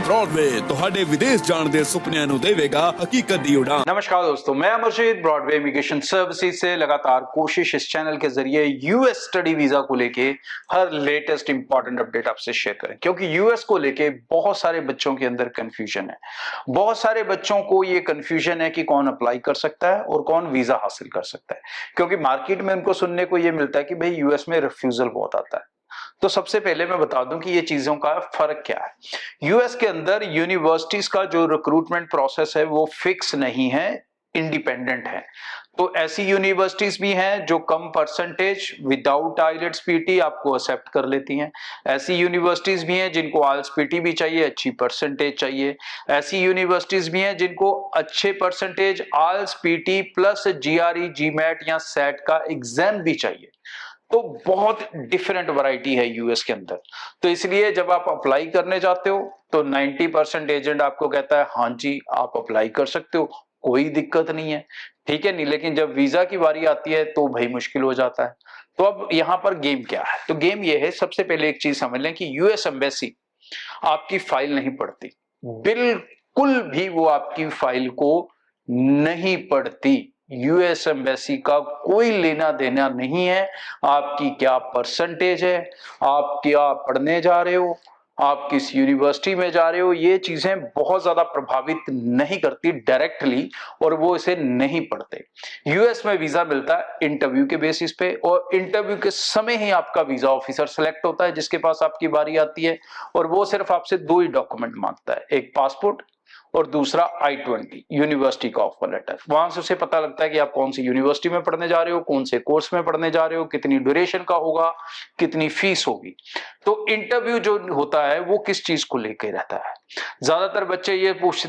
Broadway ਤੁਹਾਡੇ ਵਿਦੇਸ਼ ਜਾਣ ਦੇ ਸੁਪਨਿਆਂ ਨੂੰ ਦੇਵੇਗਾ हकीकत दी उड़ान। नमस्कार दोस्तों, मैं अमरजीत ब्रॉडवे इमिग्रेशन सर्विसेज से लगातार कोशिश इस चैनल के जरिए यूएस स्टडी वीजा को लेके हर लेटेस्ट इंपॉर्टेंट अपडेट आपसे शेयर करें, क्योंकि यूएस को लेके बहुत सारे बच्चों के अंदर कंफ्यूजन है। बहुत सारे बच्चों को ये कंफ्यूजन है कि कौन अप्लाई कर सकता है और कौन वीजा हासिल कर सकता है, क्योंकि मार्केट में उनको सुनने को ये मिलता है कि भाई यूएस में रिफ्यूजल बहुत आता है। तो सबसे पहले मैं बता दूं कि ये चीजों का फर्क क्या है। यूएस के अंदर यूनिवर्सिटीज का जो रिक्रूटमेंट प्रोसेस है वो फिक्स नहीं है, इंडिपेंडेंट है। तो ऐसी यूनिवर्सिटीज भी हैं जो कम परसेंटेज विदाउट आइलेट्स पीटी आपको एक्सेप्ट कर लेती हैं। ऐसी यूनिवर्सिटीज भी हैं जिनको आइलेट्स पीटी भी चाहिए, अच्छी परसेंटेज चाहिए। ऐसी यूनिवर्सिटीज भी हैं जिनको अच्छे percentage IELTS PT plus GRE GMAT या सेट का एग्जाम भी चाहिए। तो बहुत डिफरेंट वैरायटी है यूएस के अंदर। तो इसलिए जब आप अप्लाई करने जाते हो तो 90% एजेंट आपको कहता है हाँ जी आप अप्लाई कर सकते हो, कोई दिक्कत नहीं है, ठीक है नहीं। लेकिन जब वीजा की बारी आती है तो भाई मुश्किल हो जाता है। तो अब यहां पर गेम क्या है? तो गेम ये है, सबसे पहले एक चीज समझ लें कि यूएस एम्बेसी आपकी फाइल नहीं पढ़ती, बिल्कुल भी वो आपकी फाइल को नहीं पढ़ती। यूएस एम्बेसी का कोई लेना देना नहीं है आपकी क्या परसेंटेज है, आप क्या पढ़ने जा रहे हो, आप किस यूनिवर्सिटी में जा रहे हो, ये चीजें बहुत ज्यादा प्रभावित नहीं करती डायरेक्टली, और वो इसे नहीं पढ़ते। यूएस में वीजा मिलता है इंटरव्यू के बेसिस पे, और इंटरव्यू के समय ही आपका वीजा ऑफिसर सेलेक्ट होता है जिसके पास आपकी बारी आती है, और वो सिर्फ आपसे दो ही डॉक्यूमेंट मांगता है, एक पासपोर्ट और दूसरा I-20 यूनिवर्सिटी का ऑफर लेटर। वहां से उसे पता लगता है कि आप कौन सी यूनिवर्सिटी में पढ़ने जा रहे हो, कौन से कोर्स में पढ़ने जा रहे हो, कितनी ड्यूरेशन का होगा, कितनी फीस होगी। तो इंटरव्यू जो होता है वो किस चीज को लेकर रहता है? ज्यादातर बच्चे ये पूछ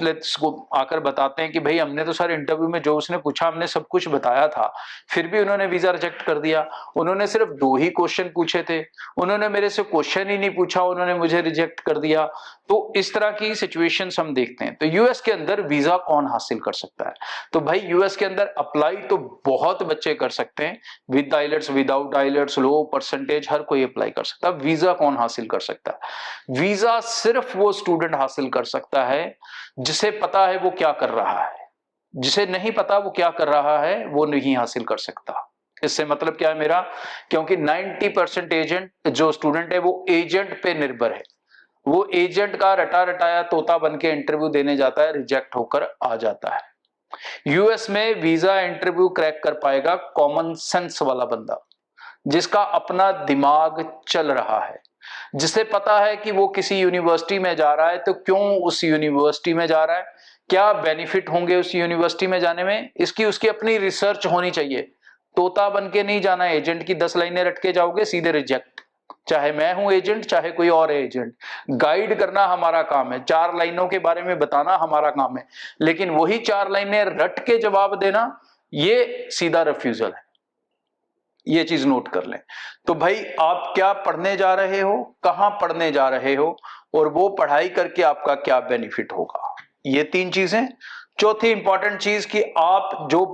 आकर बताते हैं कि भाई हमने तो सर इंटरव्यू में जो उसने पूछा हमने सब कुछ बताया था, फिर भी उन्होंने वीजा रिजेक्ट कर दिया। उन्होंने सिर्फ 2 ही क्वेश्चन पूछे थे, उन्होंने मेरे से क्वेश्चन ही नहीं पूछा, उन्होंने मुझे रिजेक्ट कर दिया। तो इस तरह की सिचुएशंस हम देखते हैं। तो यूएस के अंदर वीजा कौन हासिल कर सकता है? तो भाई यूएस के अंदर अप्लाई तो बहुत बच्चे कर सकते हैं, with IELTS without IELTS low percentage हर कोई अप्लाई कर सकता है। वीजा कौन हासिल कर सकता है? वीजा सिर्फ वो स्टूडेंट हासिल कर सकता है जिसे पता है वो क्या कर रहा है। जिसे नहीं पता वो क्या कर रहा है वो नहीं हासिल कर सकता। इससे मतलब क्या है मेरा? क्योंकि 90% एजेंट जो स्टूडेंट है वो एजेंट पे निर्भर है। वो एजेंट का रटा रटाया तोता बन के इंटरव्यू देने जाता है, रिजेक्ट होकर आ जाता है। यूएस में वीजा इंटरव्यू क्रैक कर पाएगा कॉमन सेंस वाला बंदा, जिसका अपना दिमाग चल रहा है, जिसे पता है कि वो किसी यूनिवर्सिटी में जा रहा है तो क्यों उस यूनिवर्सिटी में जा रहा है, क्या बेनिफिट होंगे उस यूनिवर्सिटी में जाने में, इसकी उसकी अपनी रिसर्च होनी चाहिए। तोता बन के नहीं जाना, एजेंट की 10 लाइनें रट के जाओगे सीधे रिजेक्ट। चाहे मैं हूं एजेंट चाहे कोई और एजेंट, गाइड करना हमारा काम है, 4 लाइनों के बारे में बताना हमारा काम है, लेकिन वही 4 लाइनें रट के जवाब देना ये सीधा रिफ्यूजल है। ये चीज नोट कर लें। तो भाई आप क्या पढ़ने जा रहे हो, कहां पढ़ने जा रहे हो, और वो पढ़ाई करके आपका क्या बेनिफिट होगा, ये 3 चीजें। चौथी इंपॉर्टेंट चीज कि आप जो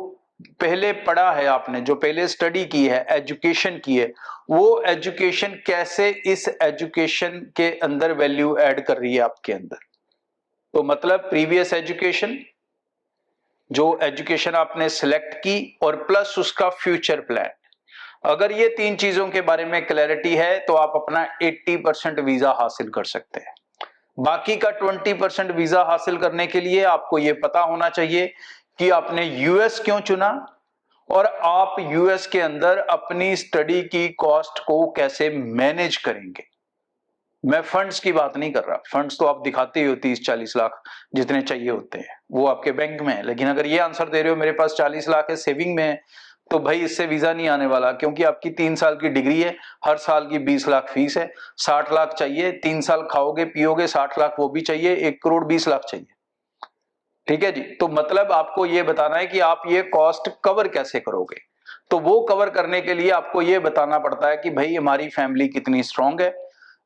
पहले पढ़ा है, आपने जो पहले स्टडी की है, एजुकेशन की है, वो एजुकेशन कैसे इस एजुकेशन के अंदर वैल्यू ऐड कर रही है आपके अंदर। तो मतलब प्रीवियस एजुकेशन, जो एजुकेशन आपने सिलेक्ट की, और प्लस उसका फ्यूचर प्लान। अगर ये 3 चीजों के बारे में क्लैरिटी है तो आप अपना 80% वीजा हासिल कर सकते हैं। बाकी का 20% वीजा हासिल करने के लिए आपको यह पता होना चाहिए कि आपने यूएस क्यों चुना, और आप यूएस के अंदर अपनी स्टडी की कॉस्ट को कैसे मैनेज करेंगे। मैं फंड्स की बात नहीं कर रहा, फंड्स तो आप दिखाते ही हो 30-40 लाख जितने चाहिए होते हैं वो आपके बैंक में है, लेकिन अगर ये आंसर दे रहे हो मेरे पास 40 लाख है सेविंग में है, तो भाई इससे वीजा नहीं आने वाला, क्योंकि आपकी 3 साल की डिग्री है, हर साल की 20 लाख फीस है, 60 लाख चाहिए, 3 साल खाओगे पियोगे 60 लाख वो भी चाहिए, 1 करोड़ 20 लाख चाहिए। ठीक है जी। तो मतलब आपको ये बताना है कि आप ये कॉस्ट कवर कैसे करोगे। तो वो कवर करने के लिए आपको ये बताना पड़ता है कि भाई हमारी फैमिली कितनी स्ट्रांग है,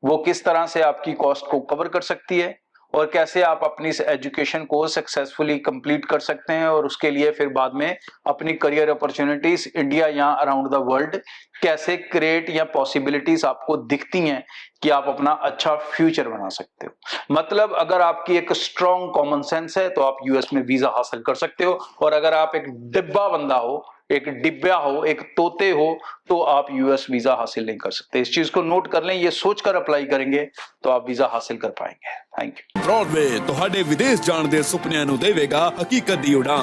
वो किस तरह से आपकी कॉस्ट को कवर कर सकती है, और कैसे आप अपनी इस एजुकेशन को सक्सेसफुली कंप्लीट कर सकते हैं और उसके लिए फिर बाद में अपनी करियर अपॉर्चुनिटीज इंडिया या अराउंड द वर्ल्ड कैसे क्रिएट या पॉसिबिलिटीज आपको दिखती हैं कि आप अपना अच्छा फ्यूचर बना सकते हो। मतलब अगर आपकी एक स्ट्रॉन्ग कॉमन सेंस है तो आप यूएस में वीजा हासिल कर सकते हो, और अगर आप एक डिब्बा बंदा हो, एक डिब्बा हो, एक तोते हो, तो आप यूएस वीजा हासिल नहीं कर सकते। इस चीज को नोट कर लें, ये सोचकर अप्लाई करेंगे तो आप वीजा हासिल कर पाएंगे। Thank you. ब्रॉडवे ਤੁਹਾਡੇ ਵਿਦੇਸ਼ ਜਾਣ ਦੇ ਸੁਪਨਿਆਂ ਨੂੰ ਦੇਵੇਗਾ ਹਕੀਕਤ ਦੀ ਉਡਾਨ।